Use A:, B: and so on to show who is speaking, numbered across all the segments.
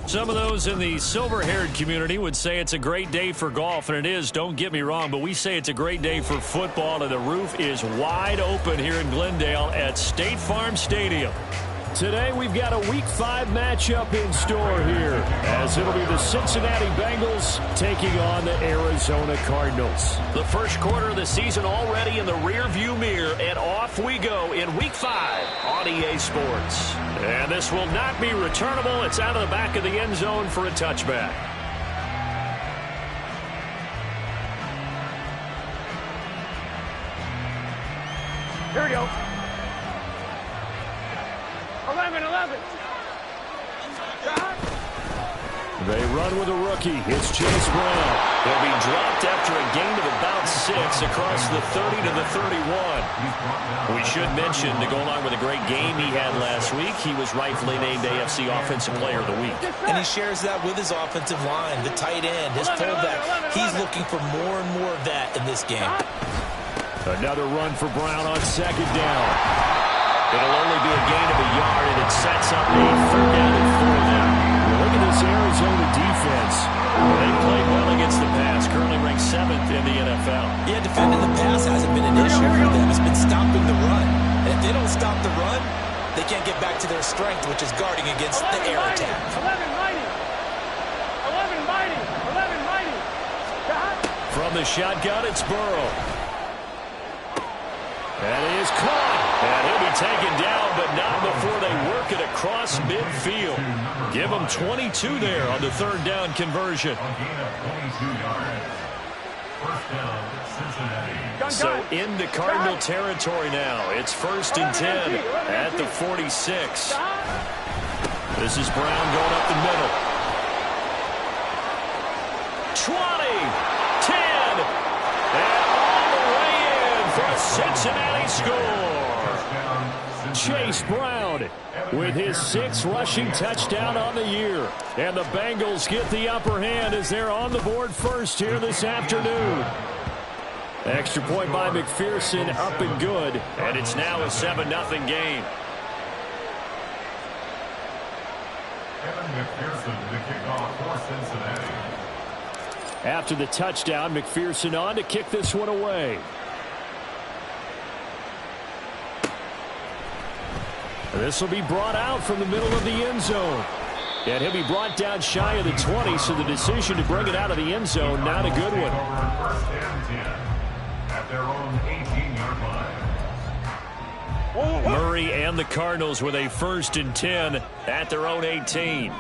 A: Some of those in the silver-haired community would say it's a great day for golf, and it is, don't get me wrong, but we say it's a great day for football, and the roof is wide open here in Glendale at State Farm Stadium.
B: Today we've got a Week 5 matchup in store here, as it'll be the Cincinnati Bengals taking on the Arizona Cardinals.
A: The first quarter of the season already in the rearview mirror, and off we go in Week 5 on EA Sports. And this will not be returnable. It's out of the back of the end zone for a touchback.
C: Here we go. 11.
B: They run with a rookie. It's Chase Brown.
A: They'll be dropped after a gain of about 6 across the 30 to the 31. We should mention, to go along with a great game he had last week, he was rightfully named AFC Offensive Player of the Week.
D: And he shares that with his offensive line, the tight end, his fullback. He's looking for more and more of that in this game.
B: Another run for Brown on second down.
A: It'll only be a gain of a yard, and it sets up a 3rd down and 4 now.
B: Look at this Arizona defense.
A: They played well against the pass, currently ranked 7th in the NFL.
D: Yeah, defending the pass hasn't been an issue for them. It's been stopping the run. And if they don't stop the run, they can't get back to their strength, which is guarding against the air attack.
C: 11 mighty.
A: From the shotgun, it's Burrow. And he is caught. And he'll be taken down, but not before they work it across midfield. Give him 22 there on the 3rd down conversion. So into Cardinal territory now. It's 1st and 10 at the 46. This is Brown going up the middle. 20, 10, and all the way in for a Cincinnati score.
B: Chase Brown with his 6th rushing touchdown on the year. And the Bengals get the upper hand as they're on the board first here this afternoon. Extra point by McPherson, up and good.
A: And it's now a 7-0 game.
E: Kevin McPherson, the kickoff for Cincinnati.
B: After the touchdown, McPherson on to kick this one away. This will be brought out from the middle of the end zone. And he'll be brought down shy of the 20, so the decision to bring it out of the end zone, not a good one.
E: 1st and 10 at their own 18-yard line.
A: Murray and the Cardinals with a 1st and 10 at their own 18.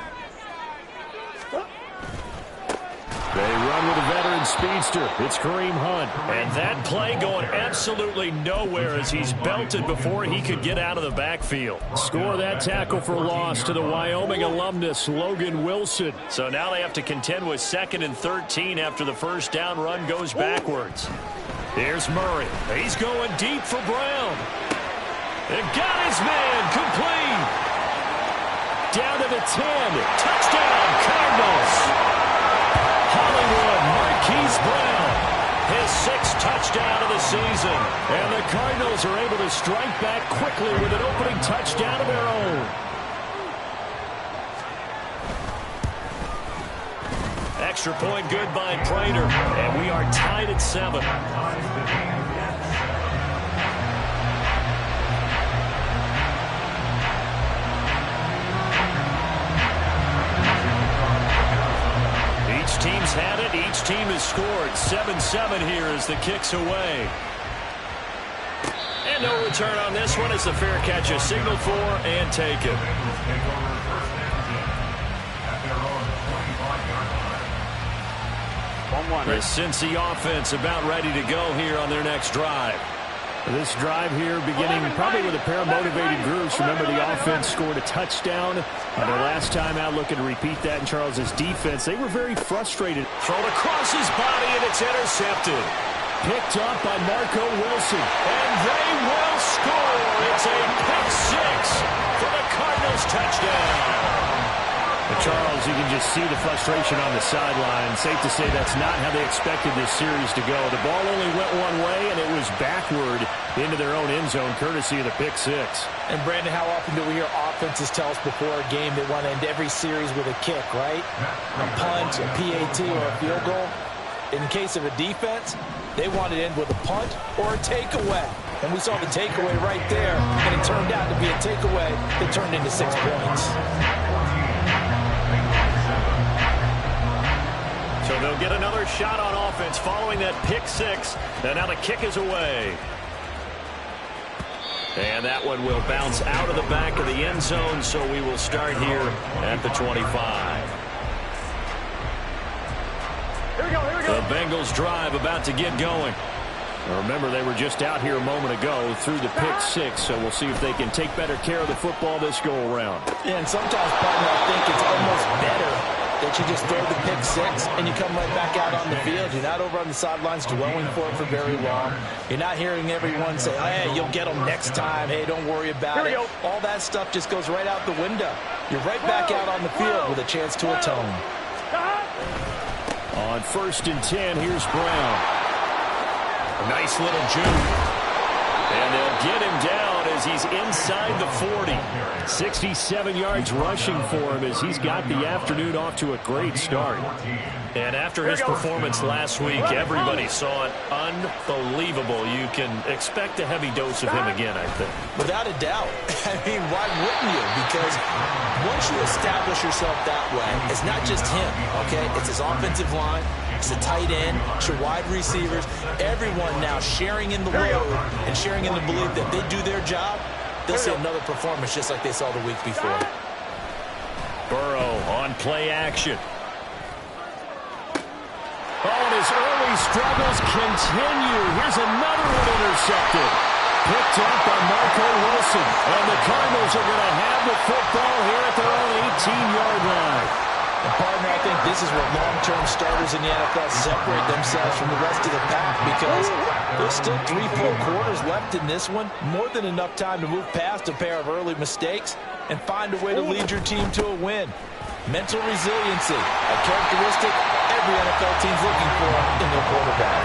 B: They run with a veteran speedster. It's Kareem Hunt.
A: And that play going absolutely nowhere as he's belted before he could get out of the backfield.
B: Score that tackle for loss to the Wyoming alumnus, Logan Wilson.
A: So now they have to contend with 2nd and 13 after the 1st down run goes backwards. Here's Murray. He's going deep for Brown. And got his man complete.
B: Down to the 10.
A: Touchdown, Cardinals. Hollywood Marquise Brown, his 6th touchdown of the season.
B: And the Cardinals are able to strike back quickly with an opening touchdown of their own.
A: Extra point good by Prater, and we are tied at 7. Each team's had it. Each team has scored. 7-7 here as the kick's away. And no return on this one as the fair catch is signaled for and taken. The Cincy offense about ready to go here on their next drive.
B: This drive here beginning probably with a pair of motivated groups. Remember, the offense scored a touchdown on their last time out, looking to repeat that in Charles's defense. They were very frustrated.
A: Thrown across his body, and it's intercepted.
B: Picked up by Marco Wilson.
A: And they will score. It's a pick 6 for the Cardinals touchdown.
B: Charles, you can just see the frustration on the sideline. Safe to say that's not how they expected this series to go. The ball only went one way, and it was backward into their own end zone, courtesy of the pick 6.
D: And, Brandon, how often do we hear offenses tell us before a game they want to end every series with a kick, right? A punt, a PAT, or a field goal. In case of a defense, they want to end with a punt or a takeaway. And we saw the takeaway right there, and it turned out to be a takeaway that turned into 6 points.
A: So they'll get another shot on offense following that pick six. And now the kick is away. And that one will bounce out of the back of the end zone, so we will start here at the 25.
C: Here we go, here we go.
B: The Bengals drive about to get going. Remember, they were just out here a moment ago through the pick six, so we'll see if they can take better care of the football this go-around.
D: Yeah, and sometimes, partner, I think it's almost better that you just throw the pick six and you come right back out on the field. You're not over on the sidelines dwelling for it for very long. You're not hearing everyone say, oh, hey, you'll get them next time. Hey, don't worry about it. All that stuff just goes right out the window. You're right back out on the field with a chance to atone.
B: On 1st and 10, here's Brown.
A: A nice little juke. And they'll get him down as he's inside the 40.
B: 67 yards rushing for him as he's got the afternoon off to a great start.
A: And after his performance last week, everybody saw it unbelievable. You can expect a heavy dose of him again, I think.
D: Without a doubt. I mean, why wouldn't you? Because once you establish yourself that way, it's not just him, okay? It's his offensive line. It's the tight end, it's your wide receivers, everyone now sharing in the load and sharing in the belief that they do their job, they'll see another performance just like they saw the week before.
B: Burrow on play action. Oh, and his early struggles continue. Here's another one intercepted. Picked up by Marco Wilson. And the Cardinals are going to have the football here at their own 18-yard line.
D: And partner, I think this is where long-term starters in the NFL separate themselves from the rest of the pack because there's still 3 full quarters left in this one. More than enough time to move past a pair of early mistakes and find a way to lead your team to a win. Mental resiliency, a characteristic every NFL team's looking for in their quarterback.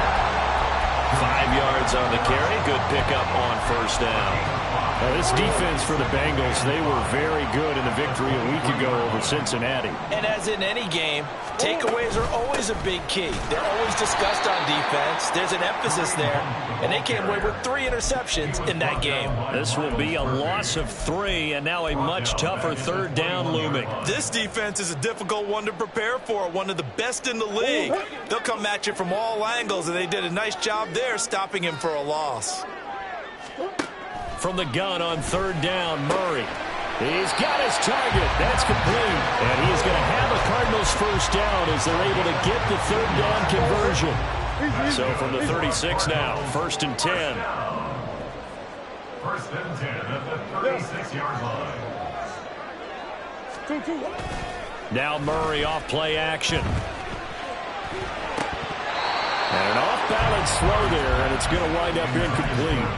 A: 5 yards on the carry. Good pickup on 1st down.
B: Now, this defense for the Bengals, they were very good in the victory a week ago over Cincinnati.
D: And as in any game, takeaways are always a big key. They're always discussed on defense. There's an emphasis there. And they came away with 3 interceptions in that game.
A: This will be a loss of 3, and now a much tougher 3rd down looming.
D: This defense is a difficult one to prepare for, one of the best in the league. They'll come at you from all angles, and they did a nice job there stopping him for a loss.
B: From the gun on 3rd down, Murray. He's got his target. That's complete. And he is going to have a Cardinals 1st down as they're able to get the 3rd down conversion.
A: So from the 36 now, 1st and 10.
E: 1st and 10 at the 36-yard line.
B: Now Murray off play action. And an off-balance throw there, and it's going to wind up incomplete.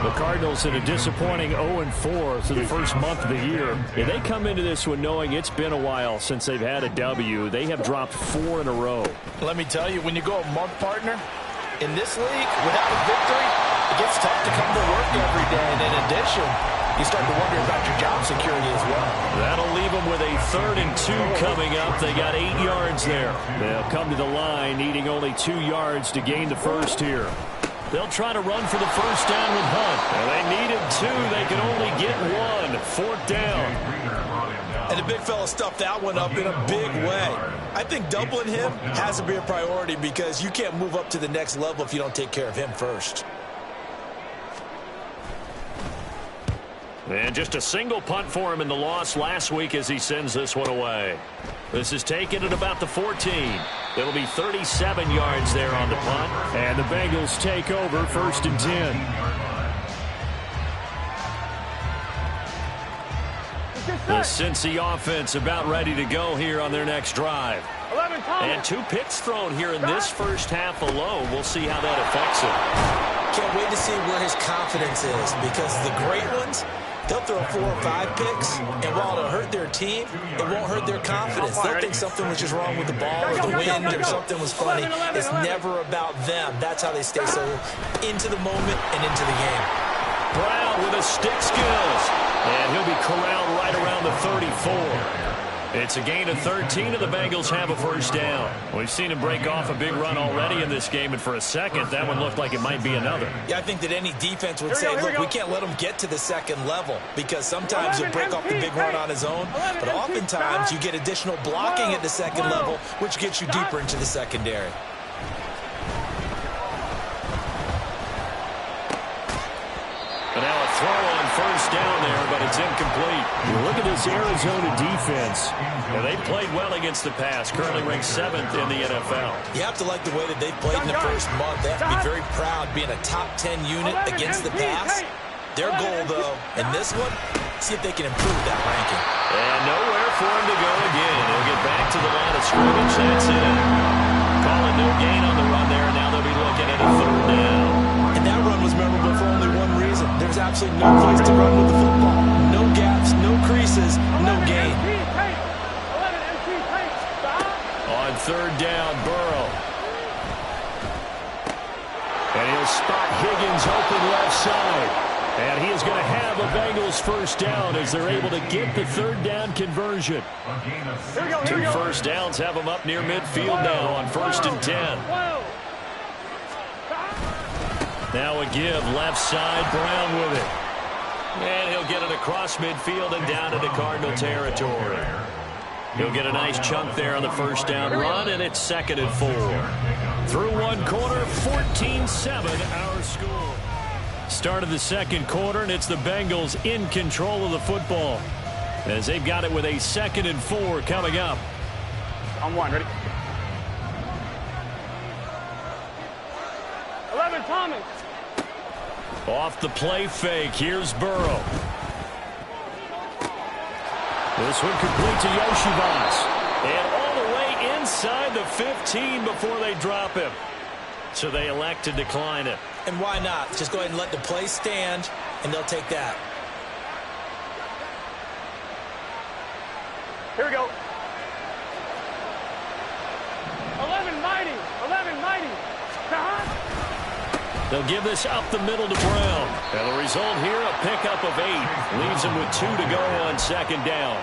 B: The Cardinals in a disappointing 0-4 through the first month of the year. And they come into this one knowing it's been a while since they've had a W. They have dropped 4 in a row.
D: Let me tell you, when you go a month, partner, in this league, without a victory, it gets tough to come to work every day. And in addition, you start to wonder about your job security as well.
A: That'll leave them with a 3rd and 2 coming up. They got 8 yards there.
B: They'll come to the line needing only 2 yards to gain the first here.
A: They'll try to run for the 1st down with Hunt. And they needed 2. They could only get 1. 4th down.
D: And the big fella stuffed that one up in a big way. I think doubling him has to be a priority because you can't move up to the next level if you don't take care of him first.
A: And just a single punt for him in the loss last week as he sends this one away. This is taken at about the 14. It'll be 37 yards there on the punt.
B: And the Bengals take over 1st and 10.
A: The Cincy offense about ready to go here on their next drive. And 2 picks thrown here in this first half alone. We'll see how that affects him.
D: Can't wait to see where his confidence is because the great ones, they'll throw 4 or 5 picks, and while it'll hurt their team, it won't hurt their confidence. They'll think something was just wrong with the ball or the wind or something was funny. It's never about them. That's how they stay so into the moment and into the game.
A: Brown with a stick skills. And he'll be corralled right around the 34. It's a gain of 13, and the Bengals have a first down. We've seen him break off a big run already in this game, and for a second, that one looked like it might be another.
D: Yeah, I think that any defense would say, look, we can't let him get to the second level, because sometimes he'll break off the big run on his own, but oftentimes you get additional blocking at the second level, which gets you deeper into the secondary.
A: And now a throw on first down there, but it's incomplete.
B: You look at this Arizona defense.
A: And they played well against the pass, currently ranked 7th in the NFL.
D: You have to like the way that they've played in the first month. They have to be very proud being a top 10 unit against the pass. Their goal, though, in this one, see if they can improve that ranking.
A: And nowhere for him to go again. He'll get back to the line of scrimmage. That's it. Calling no gain on the run there. Now they'll be looking at a third down.
D: And that run was memorable for only one reason. There's absolutely no place to run with the football. No gaps, no creases, no gain.
A: On third down, Burrow.
B: And he'll spot Higgins open left side. And he is going to have a Bengals first down as they're able to get the third down conversion.
A: Two first downs have them up near midfield now on 1st and 10. Now a give, left side, Brown with it. And he'll get it across midfield and down into Cardinal territory. He'll get a nice chunk there on the first down run, and it's 2nd and 4.
B: Through one quarter, 14-7 our score. Start of the second quarter, and it's the Bengals in control of the football as they've got it with a 2nd and 4 coming up.
C: On one, ready? 11, Thomas.
B: Off the play fake, here's Burrow. This one complete to Yoshibas.
A: And all the way inside the 15 before they drop him. So they elect to decline it.
D: And why not? Just go ahead and let the play stand, and they'll take that.
C: Here we go. 11, mighty. 11, mighty.
B: They'll give this up the middle to Brown.
A: And the result here, a pickup of 8. Leaves him with 2 to go on 2nd down.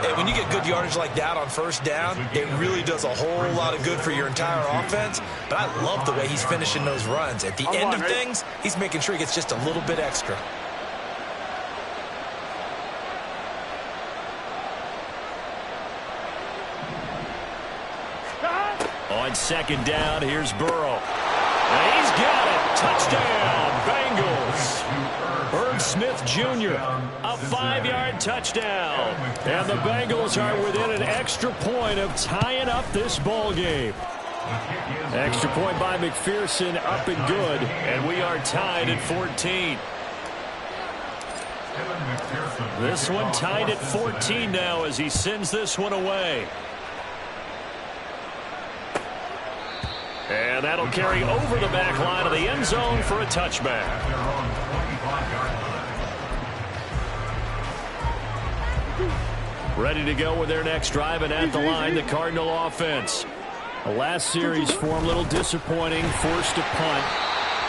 D: Hey, when you get good yardage like that on first down, it really does a whole lot of good for your entire offense. But I love the way he's finishing those runs. At the end of things, he's making sure he gets just a little bit extra.
A: On 2nd down, here's Burrow. And he's got it. Touchdown, Bengals.
B: Irv Smith Jr., a 5-yard touchdown. And the Bengals are within an extra point of tying up this ball game. Extra point by McPherson, up and good.
A: And we are tied at 14.
B: This one tied at 14 now as he sends this one away.
A: And that'll carry over the back line of the end zone for a touchback.
B: Ready to go with their next drive, and at the line, the Cardinal offense. The last series for them, a little disappointing, forced a punt.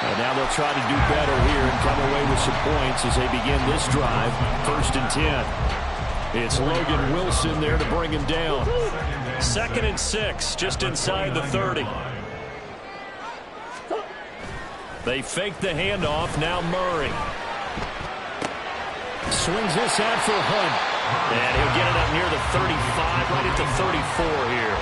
B: And now they'll try to do better here and come away with some points as they begin this drive, 1st and 10. It's Logan Wilson there to bring him down.
A: 2nd and 6, just inside the 30.
B: They fake the handoff. Now Murray swings this out for Hunt.
A: And he'll get it up near the 35, right at the 34 here.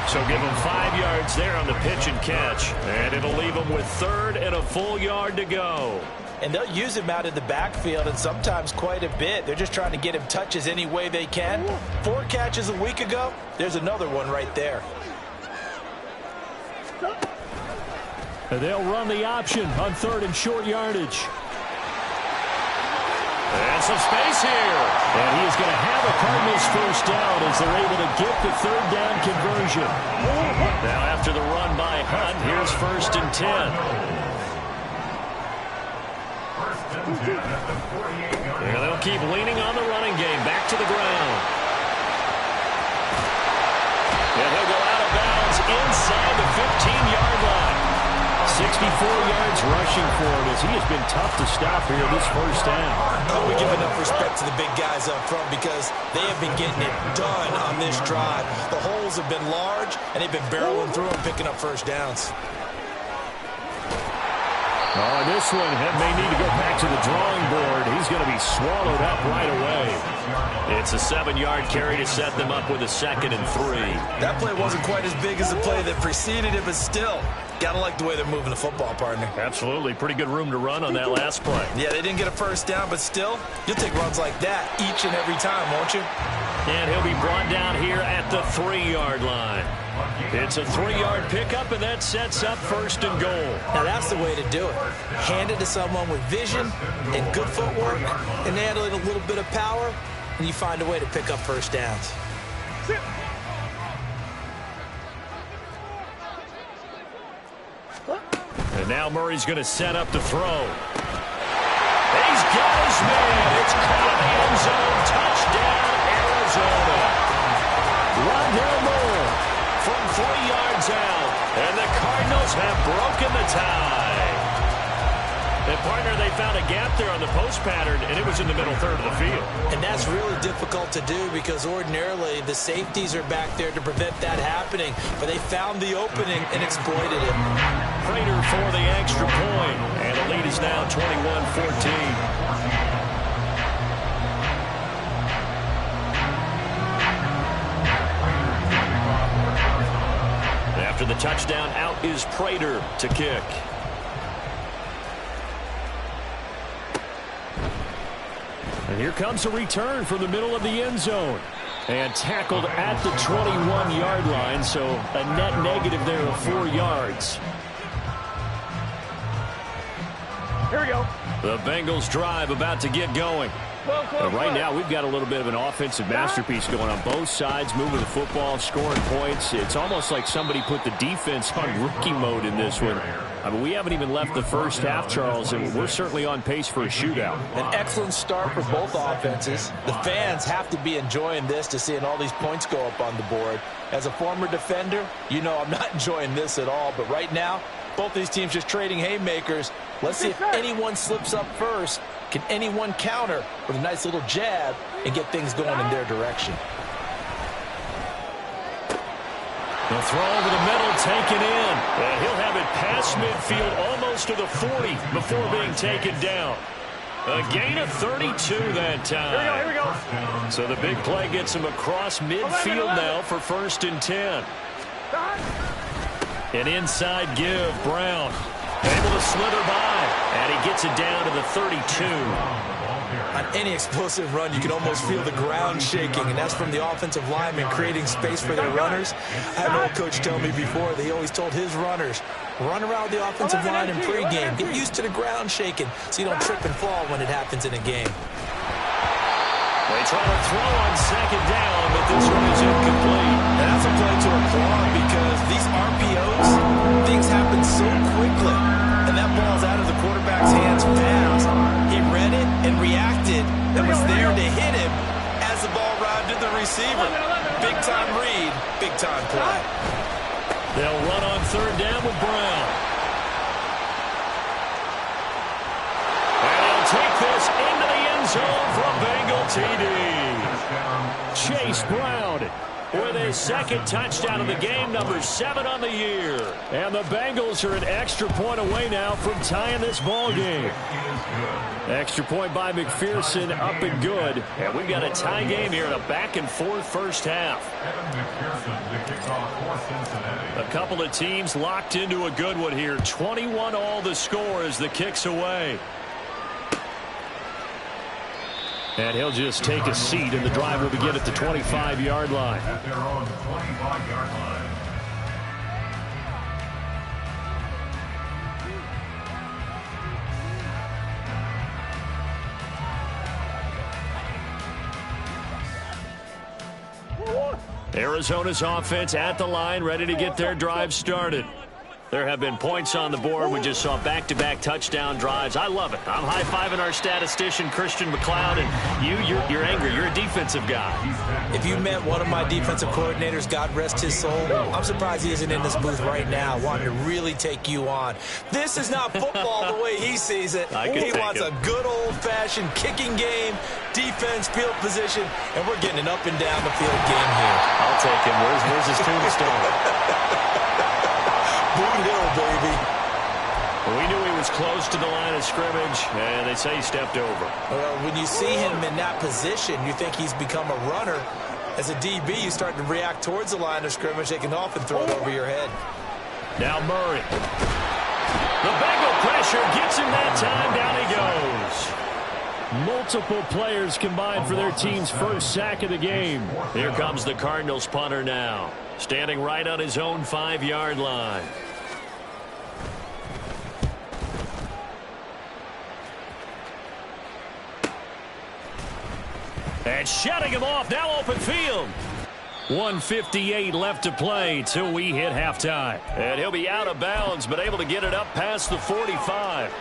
A: So give him 5 yards there on the pitch and catch. And it'll leave him with 3rd and a full yard to go.
D: And they'll use him out in the backfield, and sometimes quite a bit. They're just trying to get him touches any way they can. 4 catches a week ago. There's another one right there.
B: And they'll run the option on 3rd and short yardage.
A: And some space here.
B: And he is going to have a Cardinals first down as they're able to get the 3rd down conversion.
A: Now after the run by Hunt, here's 1st and 10. And they'll keep leaning on the running game. Back to the ground. And he'll go out of bounds inside the 15-yard line.
B: 64 yards rushing for him as he has been tough to stop here this first half.
D: Oh, we give enough respect to the big guys up front because they have been getting it done on this drive. The holes have been large, and they've been barreling through and picking up first downs.
B: Oh, and this one may need to go back to the drawing board. He's going to be swallowed up right away.
A: It's a 7-yard carry to set them up with a 2nd and 3.
D: That play wasn't quite as big as the play that preceded it, but still, gotta like the way they're moving the football, partner.
A: Absolutely. Pretty good room to run on that last play.
D: Yeah, they didn't get a first down, but still, you'll take runs like that each and every time, won't you?
A: And he'll be brought down here at the 3-yard line. It's a 3-yard pickup, and that sets up 1st and goal.
D: Now, that's the way to do it. Hand it to someone with vision and good footwork, and add a little bit of power, and you find a way to pick up first downs.
B: And now Murray's going to set up to throw. He's got his man. It's caught in the end zone. Touchdown, Arizona. Rondale Moore from 3 yards out. And the Cardinals have broken the tie. And, partner, they found a gap there on the post pattern, and it was in the middle third of the field.
D: And that's really difficult to do because ordinarily the safeties are back there to prevent that happening. But they found the opening and exploited it.
B: Prater for the extra point. And the lead is now 21-14. After the touchdown, out is Prater to kick. And here comes a return from the middle of the end zone. And tackled at the 21-yard line, so a net negative there of 4 yards.
C: Here we go.
B: The Bengals drive about to get going. But right now, we've got a little bit of an offensive masterpiece going on both sides, moving the football, scoring points. It's almost like somebody put the defense on rookie mode in this one. I mean, we haven't even left the first half, Charles, and we're certainly on pace for a shootout.
D: An excellent start for both offenses. The fans have to be enjoying this to seeing all these points go up on the board. As a former defender, you know I'm not enjoying this at all. But right now, both these teams just trading haymakers. Let's see if anyone slips up first. Can anyone counter with a nice little jab and get things going in their direction?
B: The throw over the middle, taken in. And he'll have it past midfield, almost to the 40 before being taken down. A gain of 32 that time.
C: Here we go.
B: So the big play gets him across midfield now for 1st and 10. An inside give, Brown. Able to slither by, and he gets it down to the 32.
D: On any explosive run, you can almost feel the ground shaking, and that's from the offensive linemen creating space for their runners. I had an old coach tell me before that he always told his runners, run around the offensive line in pregame. Get used to the ground shaking so you don't trip and fall when it happens in a game.
B: They try to throw on 2nd down, but this one is incomplete.
D: And that's a play to applaud because these RPOs, things happen so quickly. And that ball's out of the quarterback's hands fast. He read it and reacted and was there to hit him as the ball arrived at the receiver. Big-time read, big-time play.
B: They'll run on 3rd down with Brown. And he'll take this into the end zone for a Bengal TD. Chase Brown with his 2nd touchdown of the game, number 7 on the year. And the Bengals are an extra point away now from tying this ball game. Extra point by McPherson, up and good. And we've got a tie game here in a back-and-forth first half. A couple of teams locked into a good one here. 21-all the score as the kick's away. And he'll just take a seat, and the drive will begin at the 25-yard line.
E: At their own 25-yard line.
B: Arizona's offense at the line, ready to get their drive started.
A: There have been points on the board. We just saw back-to-back touchdown drives. I love it. I'm high-fiving our statistician, Christian McLeod, and you're angry. You're a defensive guy.
D: If you met one of my defensive coordinators, God rest his soul, I'm surprised he isn't in this booth right now wanting to really take you on. This is not football the way he sees it. He wants a good old-fashioned kicking game, defense, field position, and we're getting an up-and-down the field game here.
A: I'll take him. Where's his tombstone?
D: Boot Hill, baby.
A: We knew he was close to the line of scrimmage, and they say he stepped over.
D: Well, when you see him in that position, you think he's become a runner. As a DB, you start to react towards the line of scrimmage. They can often throw it over your head.
A: Now Murray. The Bengal pressure gets him that time. Down he goes.
B: Multiple players combined for their team's first sack of the game.
A: Here comes the Cardinals punter now, standing right on his own 5-yard line. And shutting him off, now open field. 1:58 left to play till we hit halftime. And he'll be out of bounds, but able to get it up past the 45.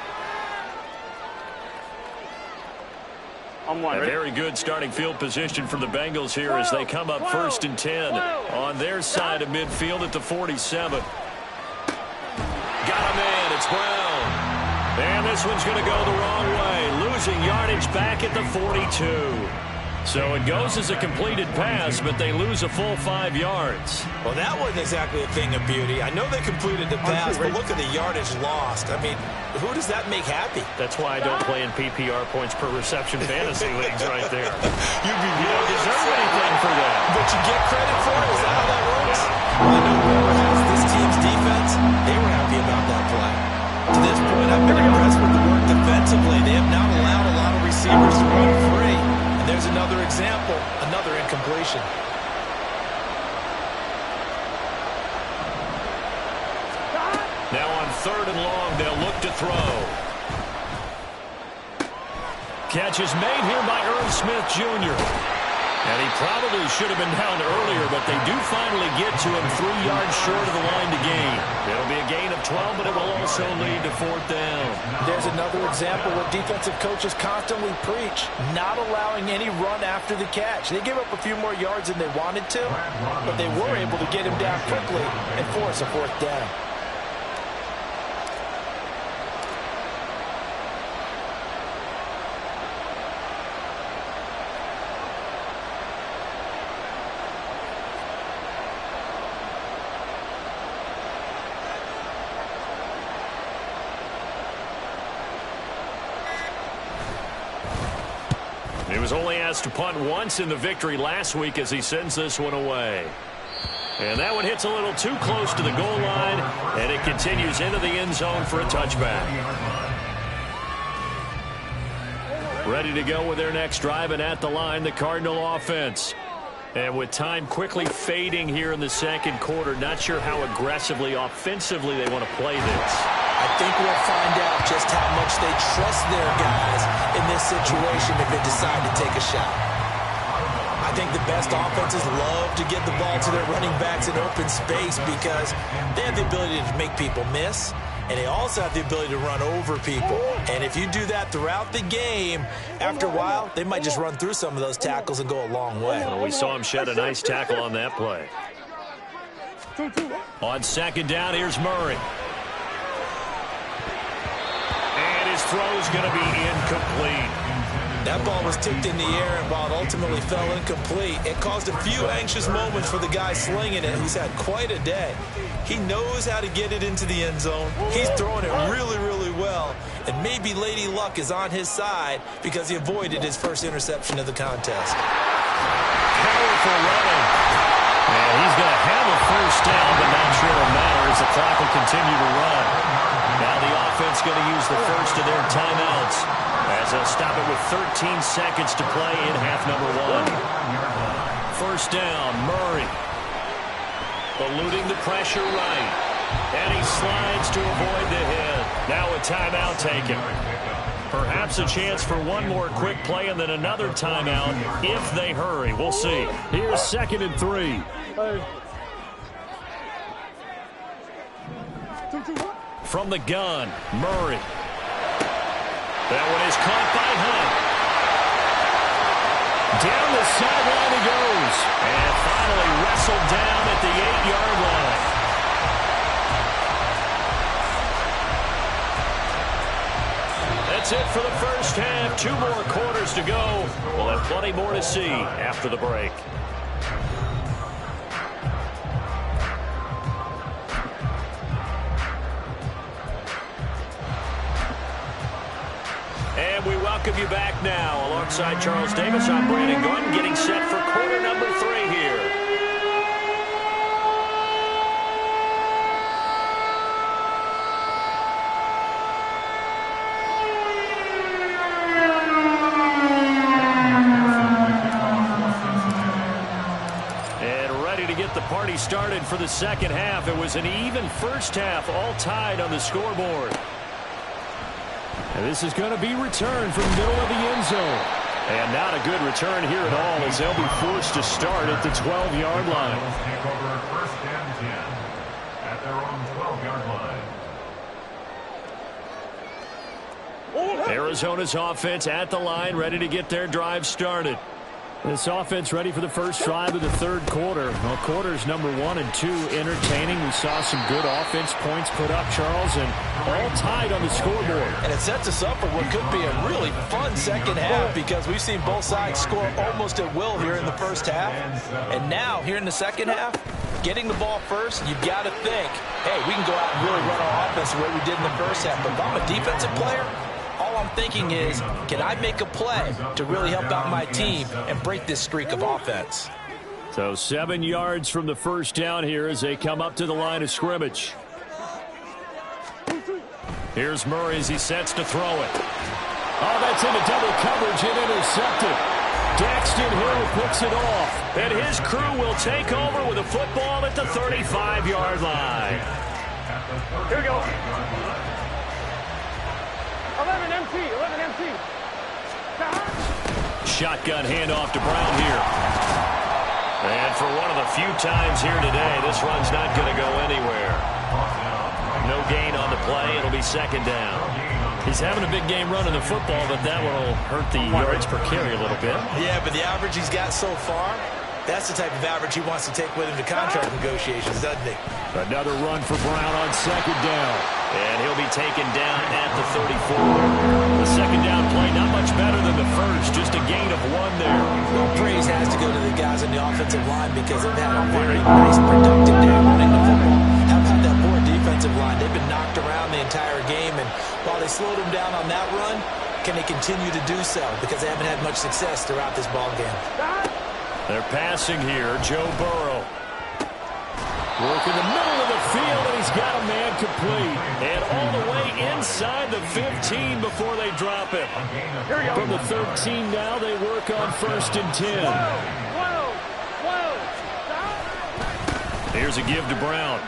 A: A very good starting field position for the Bengals here as they come up 1st and 10 on their side of midfield at the 47. Got a man, it's Brown. And this one's going to go the wrong way, losing yardage back at the 42. So it goes as a completed pass, but they lose a full 5 yards.
D: Well, that wasn't exactly a thing of beauty. I know they completed the pass, but look at the yardage lost. I mean, who does that make happy?
A: That's why I don't play in PPR points per reception fantasy leagues right there.
D: You
A: don't deserve anything for that.
D: But you get credit for it? Is that how that works? I know whoever has this team's defense, they were happy about that play. To this point, I've been impressed with the work defensively. They have not allowed a lot of receivers to run free. And there's another example, another incompletion.
A: Now on 3rd and long, they'll look to throw. Catch is made here by Irv Smith Jr. And he probably should have been down earlier, but they do finally get to him 3 yards short of the line to gain. It'll be a gain of 12, but it will also lead to 4th down.
D: There's another example where defensive coaches constantly preach, not allowing any run after the catch. They gave up a few more yards than they wanted to, but they were able to get him down quickly and force a 4th down.
A: He was only asked to punt once in the victory last week as he sends this one away. And that one hits a little too close to the goal line, and it continues into the end zone for a touchback. Ready to go with their next drive, and at the line, the Cardinal offense. And with time quickly fading here in the second quarter, not sure how aggressively, offensively they want to play this.
D: I think we'll find out just how much they trust their guys in this situation if they decide to take a shot. I think the best offenses love to get the ball to their running backs in open space because they have the ability to make people miss, and they also have the ability to run over people. And if you do that throughout the game, after a while, they might just run through some of those tackles and go a long way.
A: Well, we saw him shed a nice tackle on that play. On 2nd down, here's Murray. And his throw's going to be incomplete.
D: That ball was tipped in the air, and while it ultimately fell incomplete, it caused a few anxious moments for the guy slinging it, who's had quite a day. He knows how to get it into the end zone. He's throwing it really, really well, and maybe Lady Luck is on his side because he avoided his first interception of the contest.
A: Powerful running. And he's going to have a first down, but not sure it'll matter as the clock will continue to run. Now the offense going to use the first of their timeouts as they'll stop it with 13 seconds to play in half number 1. First down, Murray. Eluding the pressure right. And he slides to avoid the hit. Now a timeout taken. Perhaps a chance for one more quick play and then another timeout if they hurry. We'll see.
B: Here's 2nd and 3. from the gun. Murray. That one is caught by Hunt. Down the sideline he goes. And finally wrestled down at the 8-yard line. That's it for the first half. 2 more quarters to go. We'll have plenty more to see after the break. And we welcome you back now. Alongside Charles Davis, I'm Brandon Gunn, getting set for quarter number 3 here. And ready to get the party started for the second half. It was an even first half, all tied on the scoreboard. And this is going to be returned from the middle of the end zone. And not a good return here at all, as they'll be forced to start at the 12-yard line.
E: Take over first and 10 at their own 12-yard line.
B: Arizona's offense at the line, ready to get their drive started. This offense ready for the first drive of the third quarter. Well, quarters number 1 and 2 entertaining. We saw some good offense points put up, Charles, and all tied on the scoreboard.
D: And it sets us up for what could be a really fun second half, because we've seen both sides score almost at will here in the first half. And now, here in the second half, getting the ball first, you've got to think, hey, we can go out and really run our offense the way we did in the first half. But if I'm a defensive player, all I'm thinking is, can I make a play to really help out my team and break this streak of offense?
B: So 7 yards from the first down here as they come up to the line of scrimmage. Here's Murray as he sets to throw it. Oh, that's into double coverage and intercepted. Daxton Hill picks it off. And his crew will take over with a football at the 35-yard line.
C: Here we go. 11 MT.
B: Shotgun handoff to Brown here. And for one of the few times here today, this run's not going to go anywhere. No gain on the play. It'll be second down. He's having a big game running the football, but that one will hurt the yards per carry a little bit.
D: Yeah, but the average he's got so far, that's the type of average he wants to take with him to contract negotiations, doesn't he?
B: Another run for Brown on second down. And he'll be taken down at the 34. The second down play not much better than the first, just a gain of 1 there.
D: Well, praise has to go to the guys on the offensive line, because they've had a very nice, productive day running the football. How about that poor defensive line? They've been knocked around the entire game, and while they slowed them down on that run, can they continue to do so? Because they haven't had much success throughout this ball game.
B: They're passing here. Joe Burrow. Work in the middle of the field, and he's got a man complete. And all the way inside the 15 before they drop it. From the 13 now, they work on first and 10. Here's a give to Brown.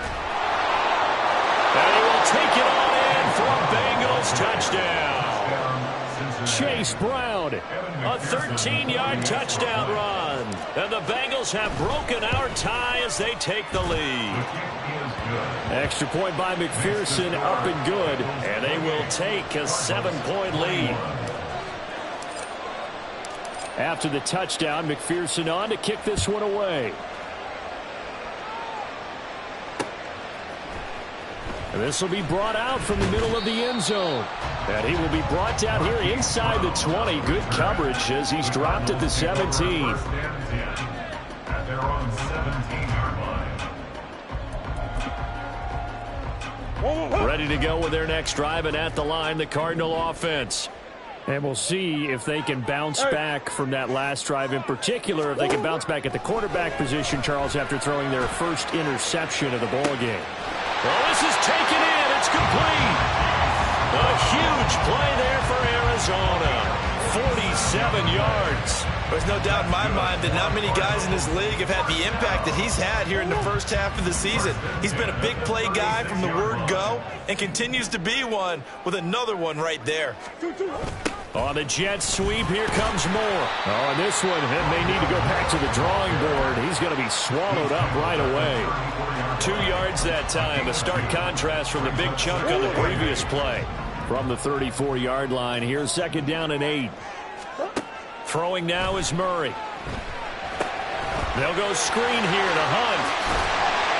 B: And he will take it on in for a Bengals touchdown. Chase Brown, a 13-yard touchdown run. And the Bengals have broken our tie as they take the lead. Extra point by McPherson, up and good. And they will take a 7-point lead. After the touchdown, McPherson on to kick this one away. And this will be brought out from the middle of the end zone. And he will be brought down here inside the 20. Good coverage as he's dropped at the 17.
E: At their own 17-yard line.
B: Ready to go with their next drive, and at the line, the Cardinal offense. And we'll see if they can bounce back from that last drive in particular, if they can bounce back at the quarterback position, Charles, after throwing their first interception of the ball game. Well, this is taken in. It's complete. A huge play there for Arizona. 47 yards.
D: There's no doubt in my mind that not many guys in this league have had the impact that he's had here in the first half of the season. He's been a big play guy from the word go and continues to be one with another one right there.
B: On the jet sweep, here comes Moore. Oh, and this one may need to go back to the drawing board. He's going to be swallowed up right away.
A: 2 yards that time. A stark contrast from the big chunk on the previous play.
B: From the 34-yard line, here's 2nd down and 8. Throwing now is Murray. They'll go screen here to Hunt.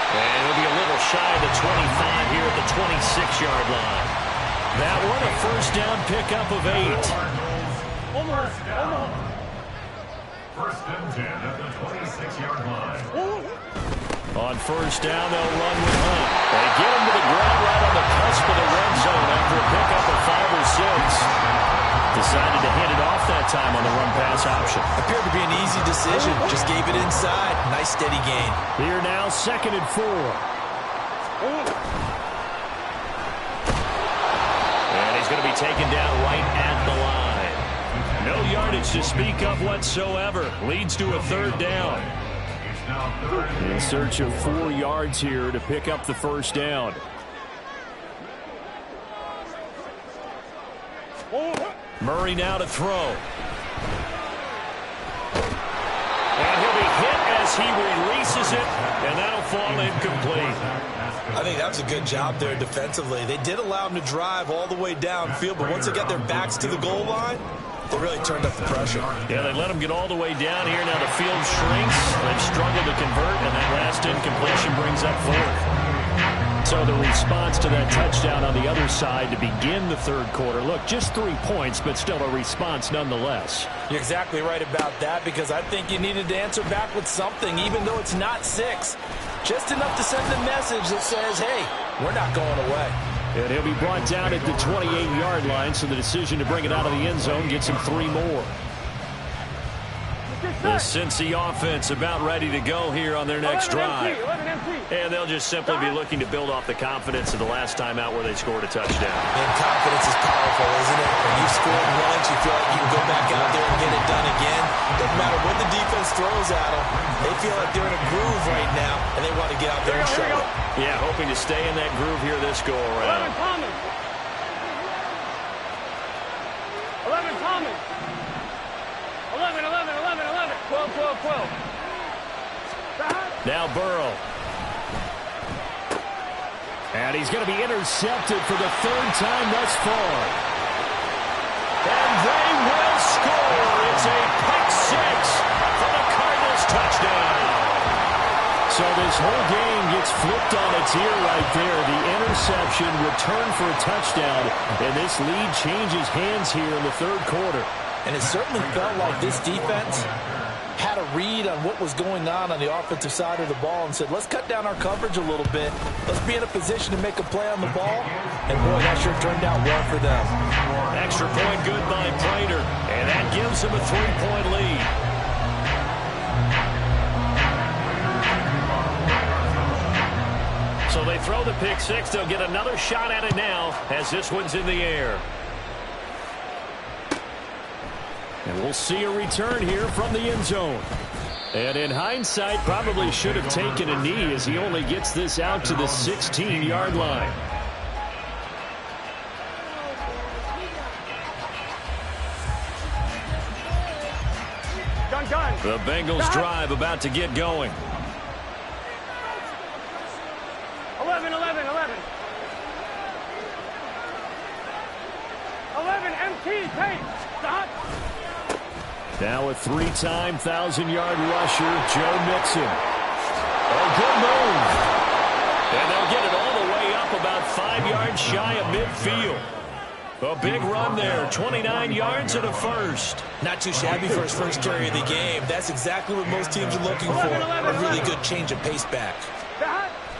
A: And it'll be a little shy of the 25 here at the 26-yard line.
B: That one a first down pickup of 8.
E: First and 10 at the 26-yard line.
B: On first down, they'll run with Hunt. They get him to the ground right on the cusp of the red zone after a pickup of 5 or 6. Decided to hand it off that time on the run-pass option.
D: Appeared to be an easy decision. Just gave it inside. Nice steady gain.
B: Here now, 2nd and 4.
A: He's going to be taken down right at the line.
B: No yardage to speak of whatsoever. Leads to a 3rd down. In search of 4 yards here to pick up the first down. Murray now to throw. And he'll be hit as he releases it, and that'll fall incomplete.
D: I think that was a good job there defensively. They did allow him to drive all the way downfield, but once they got their backs to the goal line, they really turned up the pressure.
B: Yeah, they let him get all the way down here. Now the field shrinks. They've struggled to convert, and that last incompletion brings up 4th. So the response to that touchdown on the other side to begin the 3rd quarter. Look, just 3 points, but still a response nonetheless.
D: You're exactly right about that, because I think you needed to answer back with something, even though it's not 6. Just enough to send a message that says, hey, we're not going away.
B: And he'll be brought down at the 28-yard line, so the decision to bring it out of the end zone gets him 3 more. The Cincy offense about ready to go here on their next drive.
A: And they'll just simply be looking to build off the confidence of the last time out where they scored a touchdown.
D: And confidence is powerful, isn't it? When you've scored once, you feel like you can go back out there and get it done again. Doesn't matter what the defense throws at them. They feel like they're in a groove right now, and they want to get out there and show it.
A: Yeah, hoping to stay in that groove here this go-around.
C: 11 Thomas. 11 Thomas. 11, 11, 11, 11. 12, 12, 12.
B: Now Burrow. And he's going to be intercepted for the 3rd time thus far. And they will score. It's a pick 6 for the Cardinals touchdown. So this whole game gets flipped on its ear right there. The interception returned for a touchdown. And this lead changes hands here in the 3rd quarter.
D: And it certainly felt like this defense had a read on what was going on the offensive side of the ball and said, let's cut down our coverage a little bit. Let's be in a position to make a play on the ball. And, boy, that sure turned out well for them.
B: Extra point good by Prater. And that gives them a 3-point lead. So they throw the pick 6. They'll get another shot at it now as this one's in the air. And we'll see a return here from the end zone. And in hindsight, probably should have taken a knee as he only gets this out to the 16-yard line. The Bengals drive about to get going.
C: 11, 11, 11. 11 MT, tape. Stop.
B: Now a 3-time 1,000-yard rusher, Joe Mixon. Oh, good move. And they'll get it all the way up about 5 yards shy of midfield. A big run there, 29 yards and a first.
D: Not too shabby for his first carry of the game. That's exactly what most teams are looking for, a really good change of pace back.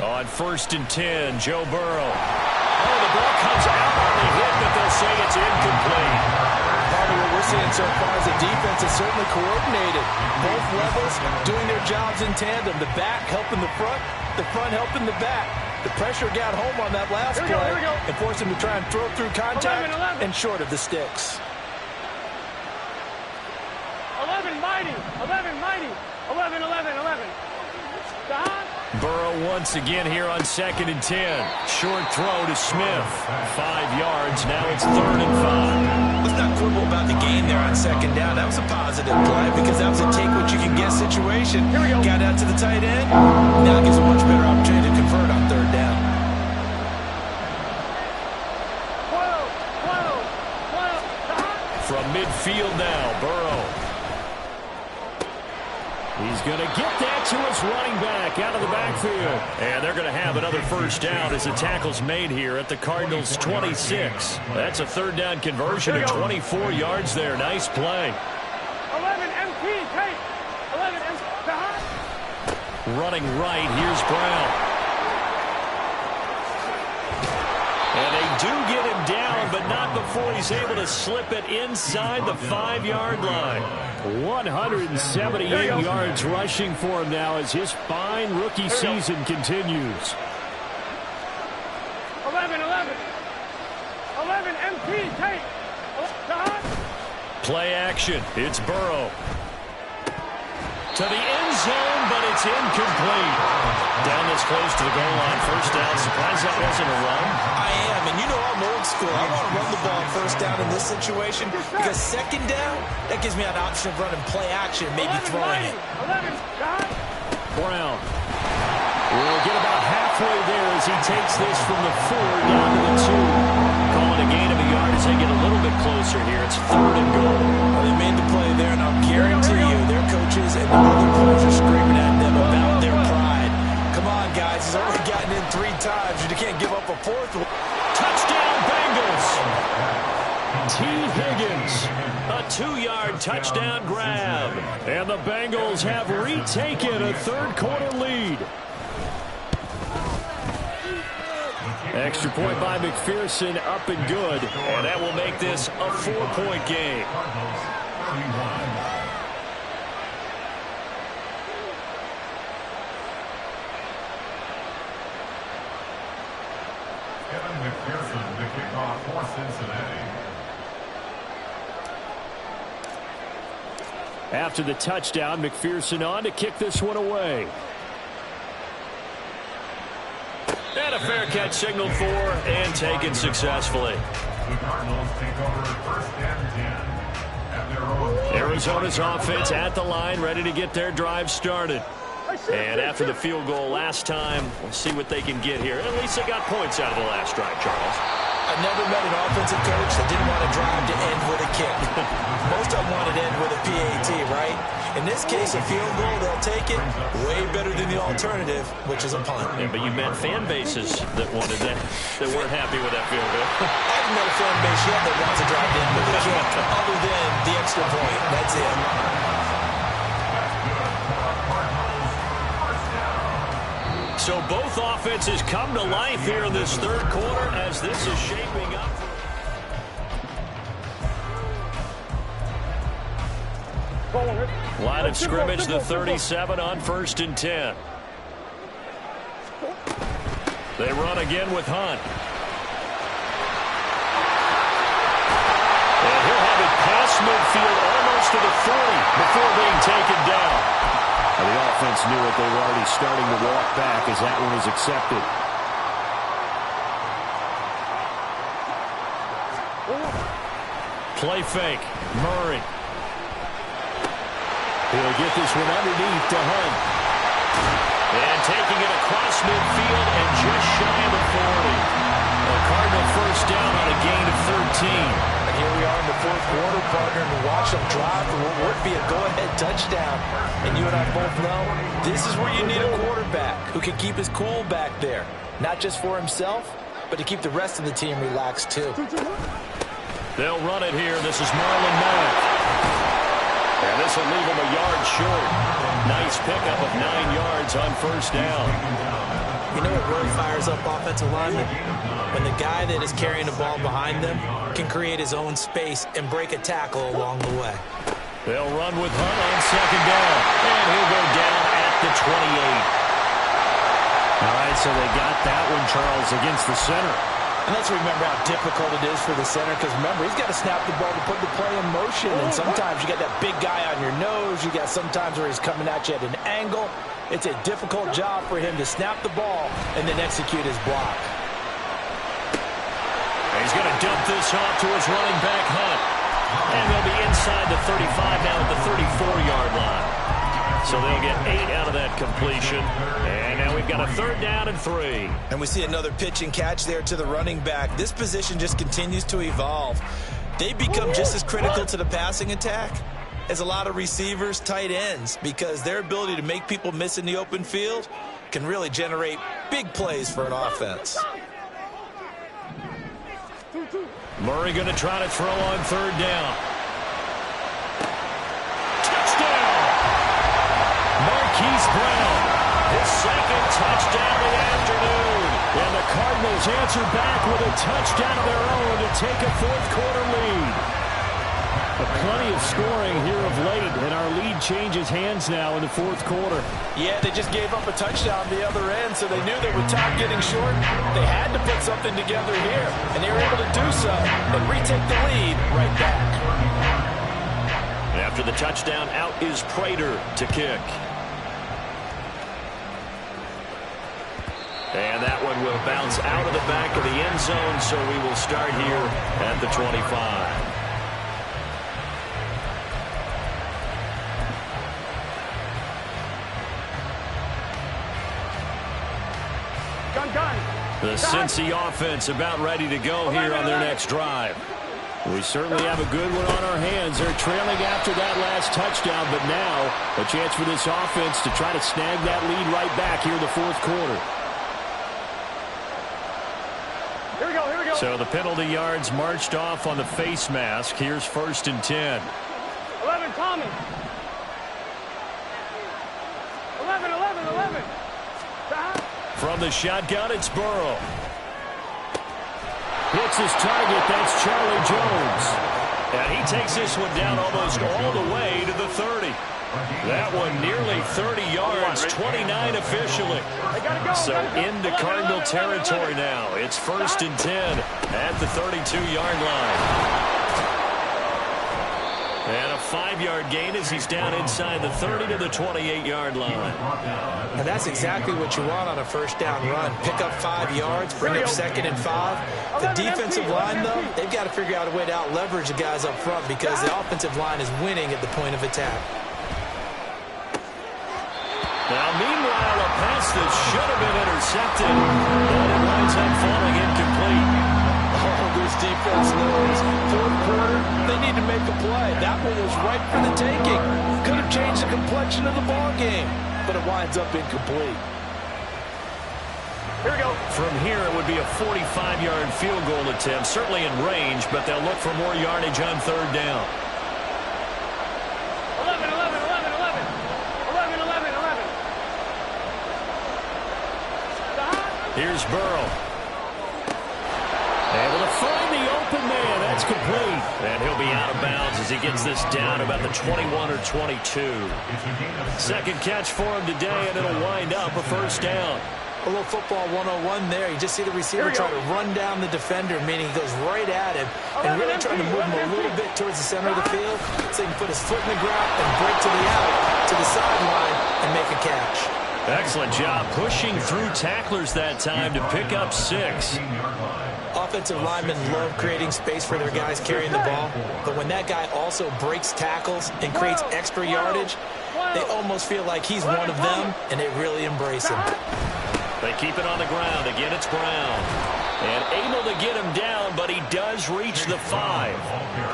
B: On 1st and 10, Joe Burrow. Oh, the ball comes out on the hit, but they'll say it's incomplete.
D: Part of what we're seeing so far is the defense is certainly coordinated. Both levels doing their jobs in tandem. The back helping the front helping the back. The pressure got home on that last play and forced him to try and throw through contact 11. And short of the sticks.
C: 11 mighty, 11 mighty, 11, 11, 11.
B: Burrow Burrow once again here on 2nd and 10. Short throw to Smith. 5 yards. Now it's 3rd and 5.
D: Let's not quibble about the gain there on 2nd down. That was a positive play because that was a take-what-you-can-get situation. Got out to the tight end. Now gives a much better opportunity to convert on 3rd down.
B: From midfield now, Burrow. He's going to get that to his running back out of the backfield. And they're going to have another 1st down as the tackle's made here at the Cardinals' 26. That's a 3rd down conversion of 24 yards there. Nice play.
C: 11 MP, take. 11 MP.
B: Running right, here's Brown. And they do get him down, but not before he's able to slip it inside the 5-yard line. 178 yards rushing for him now as his fine rookie season continues.
C: 11 MP, take.
B: Play action. It's Burrow. To the end zone, but it's incomplete. Down this close to the goal line. 1st down. Surprised that wasn't a run.
D: I am, and you know I'm old school. I want to run the ball 1st down in this situation because 2nd down, that gives me an option of running play action, maybe throwing it.
C: 11,
B: Brown will get about halfway there as he takes this from the 4 down to the 2. Calling a gain of a yard as they get a little bit closer here. It's 3rd and goal.
D: Well, they made the play there, and I'll guarantee you their coaches and the other players are screaming at them about their pride. Come on, guys. He's already gotten in 3 times. You can't give up a 4th one.
B: Touchdown, Bengals. T. Higgins. A 2-yard touchdown grab. And the Bengals have retaken a 3rd quarter lead. Extra point by McPherson, up and good. And that will make this a 4-point game.
E: Kevin McPherson, the kickoff for Cincinnati.
B: After the touchdown, McPherson on to kick this one away. And a fair catch signaled for and taken successfully.
E: The Cardinals take over 1st and 10 at their own.
B: Arizona's offense at the line, ready to get their drive started. And after the field goal last time, we'll see what they can get here. At least they got points out of the last drive, Charles.
D: I've never met an offensive coach that didn't want to drive to end with a kick. Most of them wanted to end with a PAT, right? In this case, a field goal, they'll take it. Way better than the alternative, which is a punt.
B: Yeah, but you met fan bases that wanted that, that weren't happy with that field goal.
D: I've met a fan base yet that wants to drive in with a kick, other than the extra point. That's it.
B: So both offenses come to life here in this 3rd quarter as this is shaping up. Line of scrimmage, the 37 on 1st and 10. They run again with Hunt. And he'll have it past midfield almost to the 40 before being taken down. The offense knew it. They were already starting to walk back as that one is accepted. Play fake. Murray. He'll get this one underneath to Hunt. And taking it across midfield and just shy of the 40. A Cardinal 1st down on a gain of 13.
D: And here we are in the 4th quarter, partner, and watch them drive for what would be a go-ahead touchdown. And you and I both know this is where you need a quarterback who can keep his cool back there. Not just for himself, but to keep the rest of the team relaxed too.
B: They'll run it here. This is Marlon Mack. And this will leave him a yard short. Nice pickup of 9 yards on 1st down.
D: You know what really fires up offensive linemen? When the guy that is carrying the ball behind them can create his own space and break a tackle along the way.
B: They'll run with Hunt on 2nd down. And he'll go down at the 28. All right, so they got that one, Charles, against the center.
D: And let's remember how difficult it is for the center, because remember, he's got to snap the ball to put the play in motion, and sometimes you got that big guy on your nose. You got sometimes where he's coming at you at an angle. It's a difficult job for him to snap the ball and then execute his block.
A: He's going to dump this off to his running back, Hunt. And they'll be inside the 35 now at the 34-yard line. So they'll get 8 out of that completion. And now we've got a 3rd down and 3.
D: And we see another pitch and catch there to the running back. This position just continues to evolve. They become just as critical to the passing attack as a lot of receivers, tight ends, because their ability to make people miss in the open field can really generate big plays for an offense.
A: Murray going to try to throw on 3rd down. Touchdown! Marquise Brown, his 2nd touchdown of the afternoon. And the Cardinals answer back with a touchdown of their own to take a 4th quarter lead. Plenty of scoring here of late, and our lead changes hands now in the 4th quarter.
D: Yeah, they just gave up a touchdown on the other end, so they knew that with time getting short, they had to put something together here, and they were able to do so and retake the lead right back.
A: After the touchdown, out is Prater to kick. And that one will bounce out of the back of the end zone, so we will start here at the 25. The Cincy offense about ready to go here on their next drive. We certainly have a good one on our hands. They're trailing after that last touchdown, but now a chance for this offense to try to snag that lead right back here in the 4th quarter.
C: Here we go, here we go.
A: So the penalty yards marched off on the face mask. Here's 1st and 10.
C: 11, Thomas. 11.
A: From the shotgun, it's Burrow. Hits his target, that's Charlie Jones. And he takes this one down almost all the way to the 30. That one nearly 30 yards, 29 officially. So into Cardinal territory now. It's 1st and 10 at the 32-yard line. And a 5-yard gain as he's down inside the 30 to the 28-yard line.
D: And that's exactly what you want on a 1st down run. Pick up 5 yards, bring up 2nd and 5. The defensive line, though, they've got to figure out a way to out-leverage the guys up front because the offensive line is winning at the point of attack.
A: Now, meanwhile, a pass that should have been intercepted, but it winds up falling incomplete.
D: Oh, this defense knows. 4th quarter, they need to make a play. That one was right for the taking. Could have changed the complexion of the ball game, but it winds up incomplete.
C: Here we go.
A: From here, it would be a 45-yard field goal attempt, certainly in range, but they'll look for more yardage on 3rd down.
C: 11.
A: Here's Burrow. Able to find the open man. That's complete. And he'll be out of bounds as he gets this down about the 21 or 22. 2nd catch for him today, and it'll wind up a 1st down.
D: A little football 101 there. You just see the receiver try to run down the defender, meaning he goes right at him and really trying to move him a little bit towards the center of the field so he can put his foot in the ground and break to the out, to the sideline, and make a catch.
A: Excellent job pushing through tacklers that time to pick up 6.
D: Offensive linemen love creating space for their guys carrying the ball, but when that guy also breaks tackles and creates extra yardage, they almost feel like he's one of them, and they really embrace him.
A: They keep it on the ground. Again, it's Brown. And able to get him down, but he does reach the 5.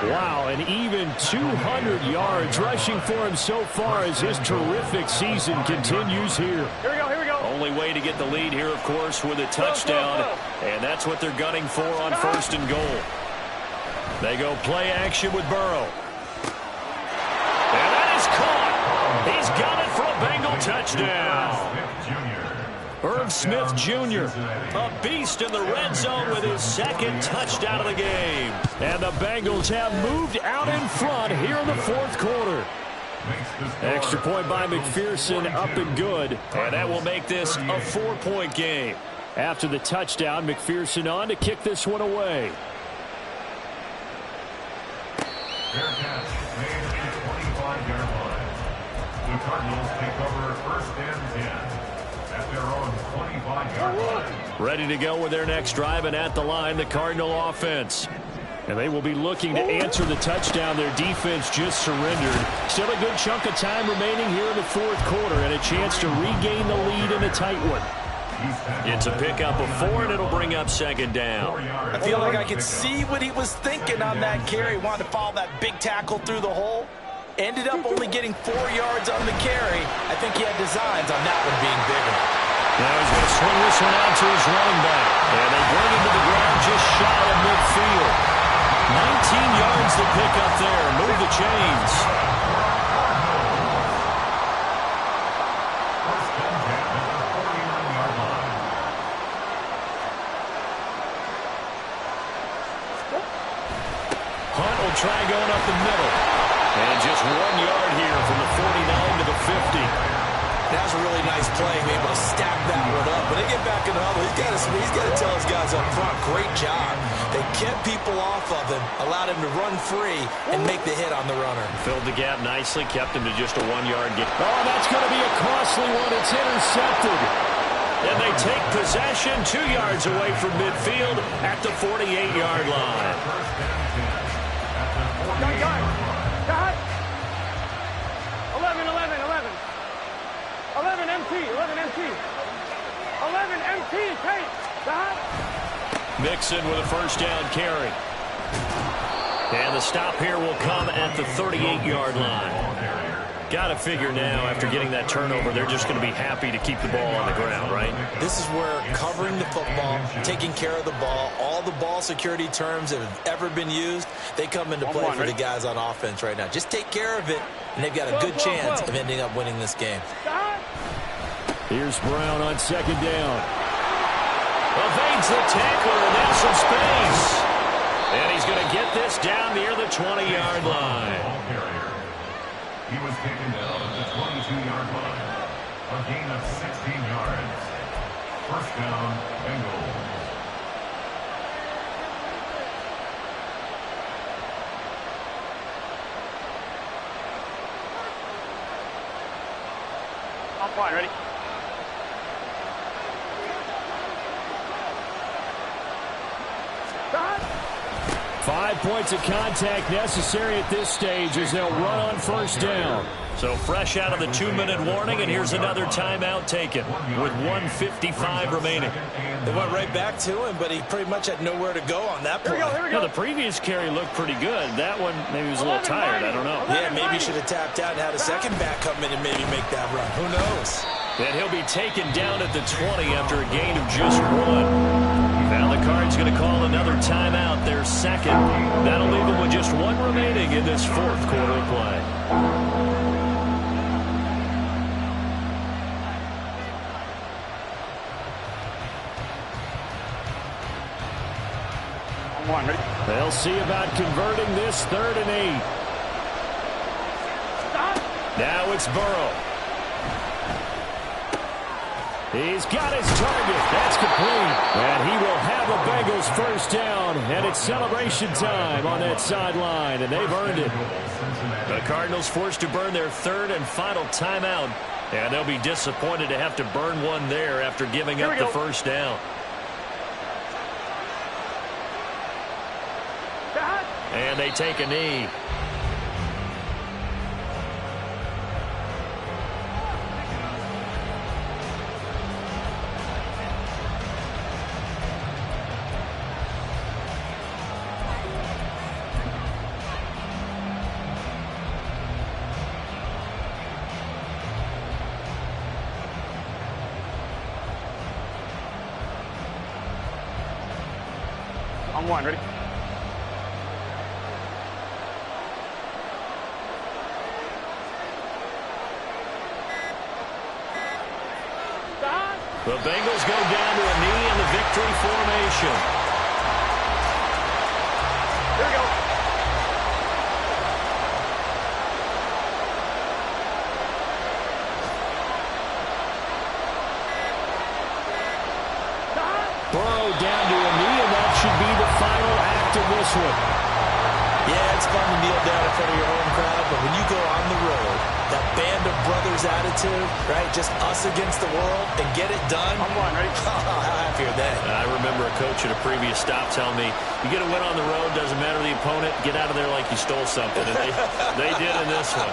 B: Wow, and even 200 yards rushing for him so far as his terrific season continues here.
C: Here we go.
A: Only way to get the lead here, of course, with a touchdown. And that's what they're gunning for on 1st and goal. They go play action with Burrow. And that is caught. He's got it for a Bengal touchdown. Irv Smith Jr., a beast in the red zone with his 2nd touchdown of the game. And the Bengals have moved out in front here in the 4th quarter. Extra point by McPherson, up and good. And that will make this a 4-point game.
B: After the touchdown, McPherson on to kick this one away.
E: Fair catch made at 25-yard line. The Cardinals take over first and 10 at their own 25-yard line.
B: Ready to go with their next drive, and at the line, the Cardinal offense. And they will be looking to answer the touchdown. Their defense just surrendered. Still a good chunk of time remaining here in the fourth quarter, and a chance to regain the lead in a tight one.
A: It's a pickup of 4, and it'll bring up second down.
D: I feel like I could see what he was thinking on that carry. Wanted to follow that big tackle through the hole. Ended up only getting 4 yards on the carry. I think he had designs on that one being bigger.
B: Now he's going to swing this one out to his running back. And they bring him to the ground just shy of midfield. 19 yards to pick up there. Move the chains. Hunt will try going up the middle. And just 1 yard here from the 49 to the 50.
D: That was a really nice play, being able to stack that one up. When they get back in the huddle, he's got to tell his guys up front, great job. They kept people off of him, allowed him to run free, and make the hit on the runner.
A: Filled the gap nicely, kept him to just a 1 yard gain.
B: Oh, that's going to be a costly one. It's intercepted.
A: And they take possession 2 yards away from midfield at the 48-yard line.
C: Got 11, 11, 11. 11 MT, 11 MT. 11 MT, take. Got
A: Mixon with a first down carry. And the stop here will come at the 38-yard line. Got to figure now, after getting that turnover, they're just going to be happy to keep the ball on the ground, right?
D: This is where covering the football, taking care of the ball, all the ball security terms that have ever been used, they come into play for the guys on offense right now. Just take care of it, and they've got a good chance of ending up winning this game.
B: Here's Brown on second down.
A: Evades the tackler, and now some space. And he's going to get this down near the 20-yard line.
E: He was taken down at the 22-yard line. A gain of 16 yards. First down, Bengals.
C: I'm fine, ready?
B: 5 points of contact necessary at this stage as they'll run on first down.
A: So fresh out of the 2-minute warning, and here's another timeout taken with 1:55 remaining.
D: They went right back to him, but he pretty much had nowhere to go on that play.
C: Here we go.
A: The previous carry looked pretty good. That one, maybe he was a little tired. I don't know.
D: Yeah, maybe he should have tapped out and had a second back come in and maybe make that run. Who knows?
A: And he'll be taken down at the 20 after a gain of just 1. Now the Cards going to call another timeout, their second. That'll leave them with just 1 remaining in this fourth quarter of play.
B: They'll see about converting this 3rd and 8. Now it's Burrow. He's got his target. That's complete. And he will have a Bengals first down. And it's celebration time on that sideline. And they've earned it.
A: The Cardinals forced to burn their 3rd and final timeout. And they'll be disappointed to have to burn one there after giving up the first down. And they take a knee.
C: I'm one, ready?
A: The Bengals go down to a knee in the victory formation.
C: Here we go.
B: this one.
D: Yeah, it's fun to kneel down in front of your home crowd, but when you go on the road, that band of brothers attitude, right, just us against the world, and get it done.
C: I'm one, ready?
D: How happy are they?
A: I remember a coach at a previous stop telling me, you get a win on the road, doesn't matter the opponent, get out of there like you stole something. And they did in this one.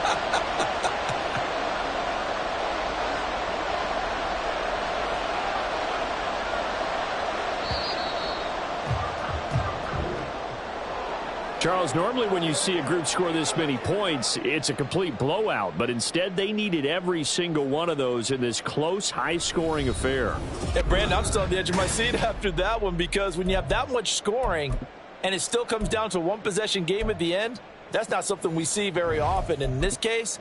B: Charles, normally when you see a group score this many points, it's a complete blowout. But instead, they needed every single one of those in this close, high-scoring affair.
D: Yeah, Brandon, I'm still on the edge of my seat after that one, because when you have that much scoring and it still comes down to one possession game at the end, that's not something we see very often. In this case,